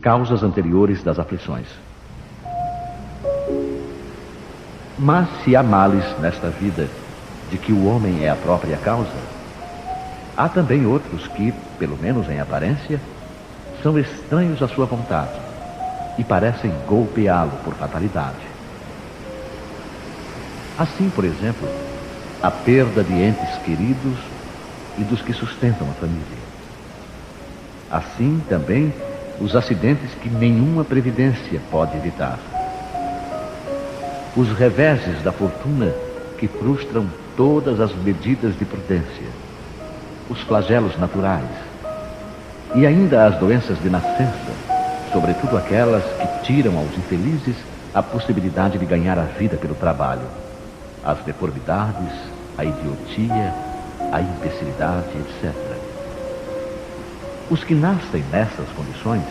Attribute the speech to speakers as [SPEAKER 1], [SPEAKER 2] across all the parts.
[SPEAKER 1] causas anteriores das aflições. Mas se há males nesta vida de que o homem é a própria causa, há também outros que, pelo menos em aparência, são estranhos à sua vontade e parecem golpeá-lo por fatalidade. Assim, por exemplo, a perda de entes queridos e dos que sustentam a família. Assim também os acidentes que nenhuma previdência pode evitar. Os reveses da fortuna que frustram todas as medidas de prudência. Os flagelos naturais. E ainda as doenças de nascença, sobretudo aquelas que tiram aos infelizes a possibilidade de ganhar a vida pelo trabalho. As deformidades, a idiotia, a imbecilidade, etc. Os que nascem nessas condições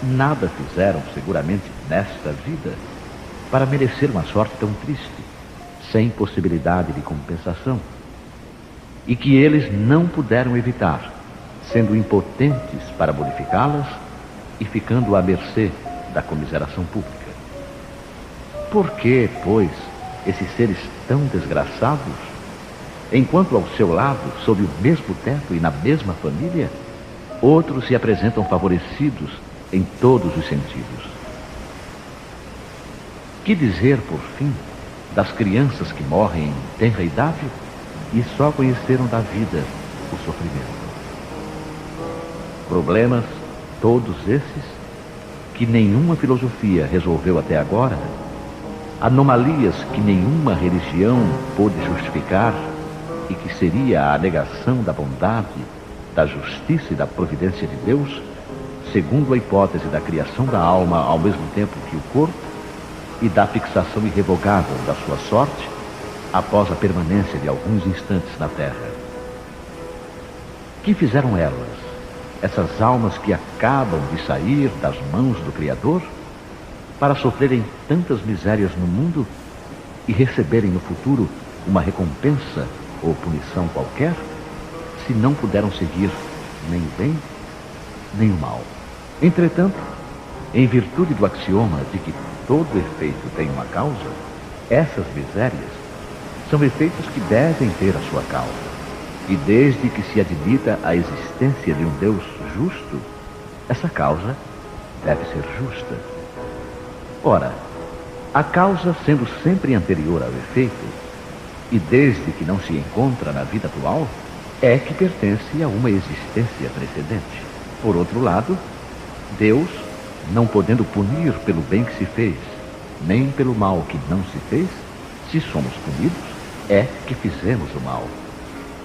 [SPEAKER 1] nada fizeram seguramente nesta vida para merecer uma sorte tão triste, sem possibilidade de compensação, e que eles não puderam evitar, sendo impotentes para modificá-las e ficando à mercê da comiseração pública. Por que, pois, esses seres tão desgraçados, enquanto ao seu lado, sob o mesmo teto e na mesma família, outros se apresentam favorecidos em todos os sentidos? Que dizer, por fim, das crianças que morrem em tenra idade e só conheceram da vida o sofrimento? Problemas, todos esses, que nenhuma filosofia resolveu até agora, anomalias que nenhuma religião pôde justificar e que seria a negação da bondade, da justiça e da providência de Deus, segundo a hipótese da criação da alma ao mesmo tempo que o corpo e da fixação irrevogável da sua sorte após a permanência de alguns instantes na terra. Que fizeram elas, essas almas que acabam de sair das mãos do Criador, para sofrerem tantas misérias no mundo e receberem no futuro uma recompensa ou punição qualquer, se não puderam seguir nem o bem, nem o mal? Entretanto, em virtude do axioma de que todo efeito tem uma causa, essas misérias são efeitos que devem ter a sua causa. E desde que se admita a existência de um Deus justo, essa causa deve ser justa. Ora, a causa sendo sempre anterior ao efeito, e desde que não se encontra na vida atual, é que pertence a uma existência precedente. Por outro lado, Deus, não podendo punir pelo bem que se fez, nem pelo mal que não se fez, se somos punidos, é que fizemos o mal.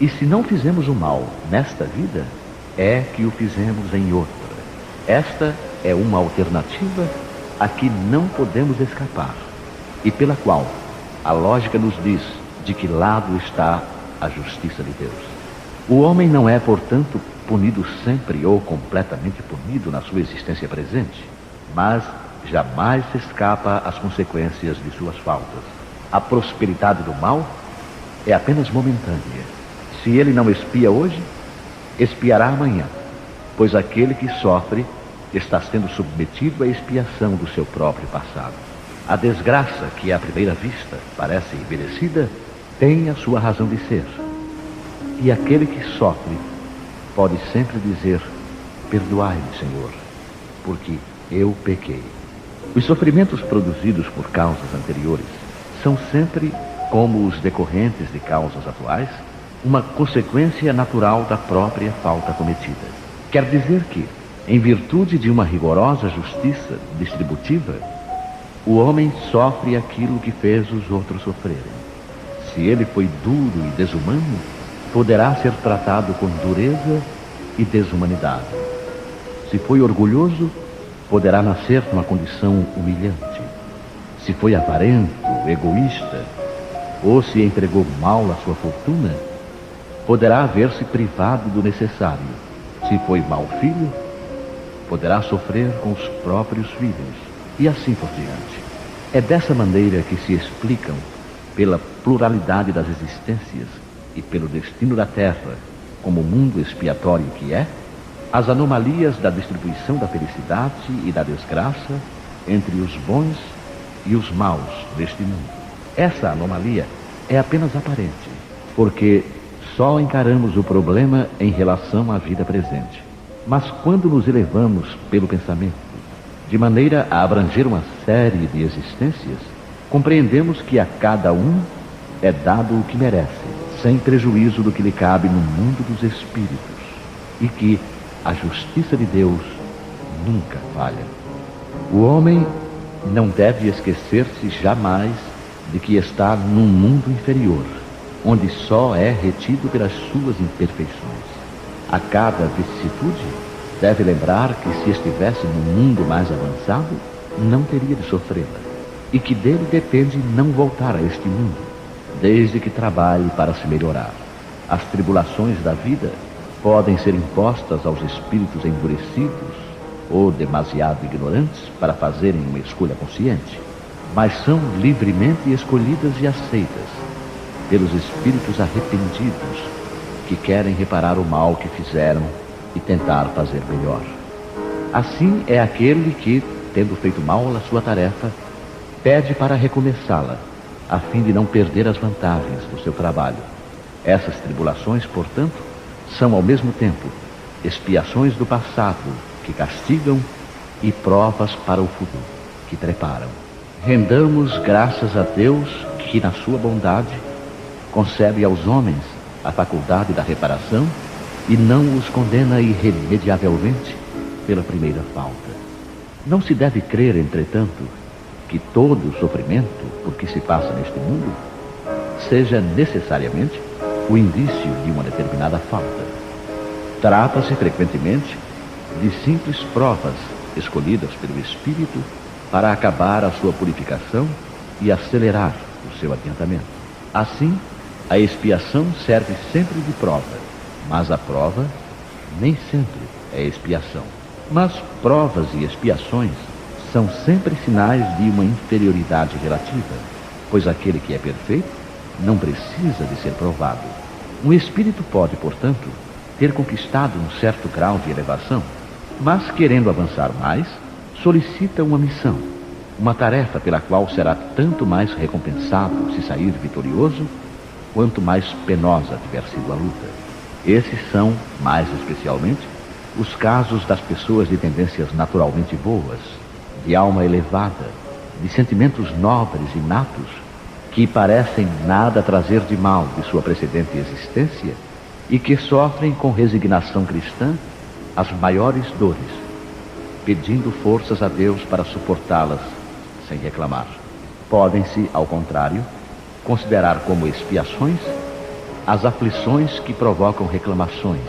[SPEAKER 1] E se não fizemos o mal nesta vida, é que o fizemos em outra. Esta é uma alternativa a que não podemos escapar, e pela qual a lógica nos diz de que lado está a justiça de Deus. O homem não é, portanto, punido sempre ou completamente punido na sua existência presente, mas jamais se escapa às consequências de suas faltas. A prosperidade do mal é apenas momentânea. Se ele não expia hoje, expiará amanhã, pois aquele que sofre está sendo submetido à expiação do seu próprio passado. A desgraça que à primeira vista parece imerecida tem a sua razão de ser. E aquele que sofre pode sempre dizer: perdoai-me, Senhor, porque eu pequei. Os sofrimentos produzidos por causas anteriores são sempre, como os decorrentes de causas atuais, uma consequência natural da própria falta cometida. Quer dizer que, em virtude de uma rigorosa justiça distributiva, o homem sofre aquilo que fez os outros sofrerem. Se ele foi duro e desumano, poderá ser tratado com dureza e desumanidade. Se foi orgulhoso, poderá nascer numa condição humilhante. Se foi avarento, egoísta, ou se entregou mal à sua fortuna, poderá ver-se privado do necessário. Se foi mau filho, poderá sofrer com os próprios filhos, e assim por diante. É dessa maneira que se explicam, pela pluralidade das existências e pelo destino da Terra, como mundo expiatório que é, as anomalias da distribuição da felicidade e da desgraça entre os bons e os maus deste mundo. Essa anomalia é apenas aparente, porque só encaramos o problema em relação à vida presente. Mas quando nos elevamos pelo pensamento, de maneira a abranger uma série de existências, compreendemos que a cada um é dado o que merece, sem prejuízo do que lhe cabe no mundo dos espíritos, e que a justiça de Deus nunca falha. O homem não deve esquecer-se jamais de que está num mundo inferior, onde só é retido pelas suas imperfeições. A cada vicissitude, deve lembrar que se estivesse num mundo mais avançado, não teria de sofrê-la, e que dele depende não voltar a este mundo, desde que trabalhe para se melhorar. As tribulações da vida podem ser impostas aos espíritos endurecidos ou demasiado ignorantes para fazerem uma escolha consciente, mas são livremente escolhidas e aceitas pelos espíritos arrependidos que querem reparar o mal que fizeram e tentar fazer melhor. Assim é aquele que, tendo feito mal a sua tarefa, pede para recomeçá-la, a fim de não perder as vantagens do seu trabalho. Essas tribulações, portanto, são ao mesmo tempo expiações do passado que castigam e provas para o futuro que preparam. Rendamos graças a Deus que, na sua bondade, concede aos homens a faculdade da reparação e não os condena irremediavelmente pela primeira falta. Não se deve crer, entretanto, que todo o sofrimento por que se passa neste mundo seja necessariamente o indício de uma determinada falta. Trata-se frequentemente de simples provas escolhidas pelo Espírito para acabar a sua purificação e acelerar o seu adiantamento. Assim, a expiação serve sempre de prova, mas a prova nem sempre é expiação. Mas provas e expiações são sempre sinais de uma inferioridade relativa, pois aquele que é perfeito não precisa de ser provado. Um espírito pode, portanto, ter conquistado um certo grau de elevação, mas querendo avançar mais, solicita uma missão, uma tarefa pela qual será tanto mais recompensado se sair vitorioso, quanto mais penosa tiver sido a luta. Esses são, mais especialmente, os casos das pessoas de tendências naturalmente boas, de alma elevada, de sentimentos nobres e natos, que parecem nada trazer de mal de sua precedente existência e que sofrem com resignação cristã as maiores dores, pedindo forças a Deus para suportá-las sem reclamar. Podem-se, ao contrário, considerar como expiações as aflições que provocam reclamações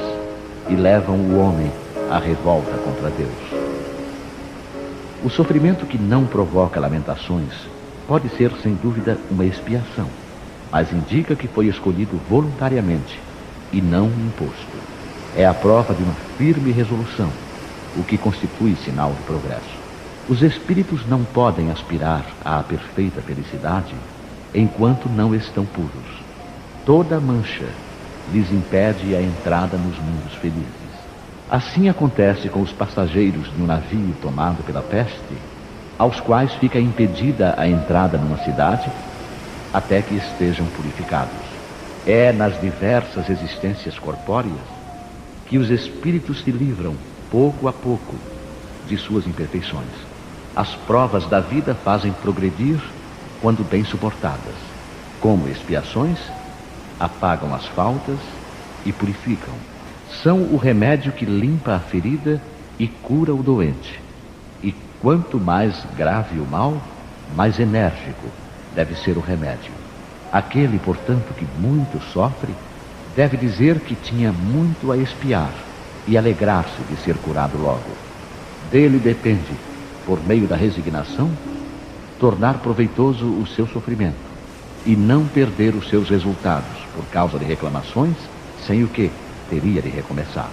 [SPEAKER 1] e levam o homem à revolta contra Deus. O sofrimento que não provoca lamentações pode ser, sem dúvida, uma expiação, mas indica que foi escolhido voluntariamente e não imposto. É a prova de uma firme resolução, o que constitui sinal de progresso. Os espíritos não podem aspirar à perfeita felicidade enquanto não estão puros. Toda mancha lhes impede a entrada nos mundos felizes. Assim acontece com os passageiros de um navio tomado pela peste, aos quais fica impedida a entrada numa cidade até que estejam purificados. É nas diversas existências corpóreas que os espíritos se livram, pouco a pouco, de suas imperfeições. As provas da vida fazem progredir quando bem suportadas. Como expiações, apagam as faltas e purificam. São o remédio que limpa a ferida e cura o doente. E quanto mais grave o mal, mais enérgico deve ser o remédio. Aquele, portanto, que muito sofre, deve dizer que tinha muito a expiar e alegrar-se de ser curado logo. Dele depende, por meio da resignação, tornar proveitoso o seu sofrimento e não perder os seus resultados por causa de reclamações, sem o que teria de recomeçar.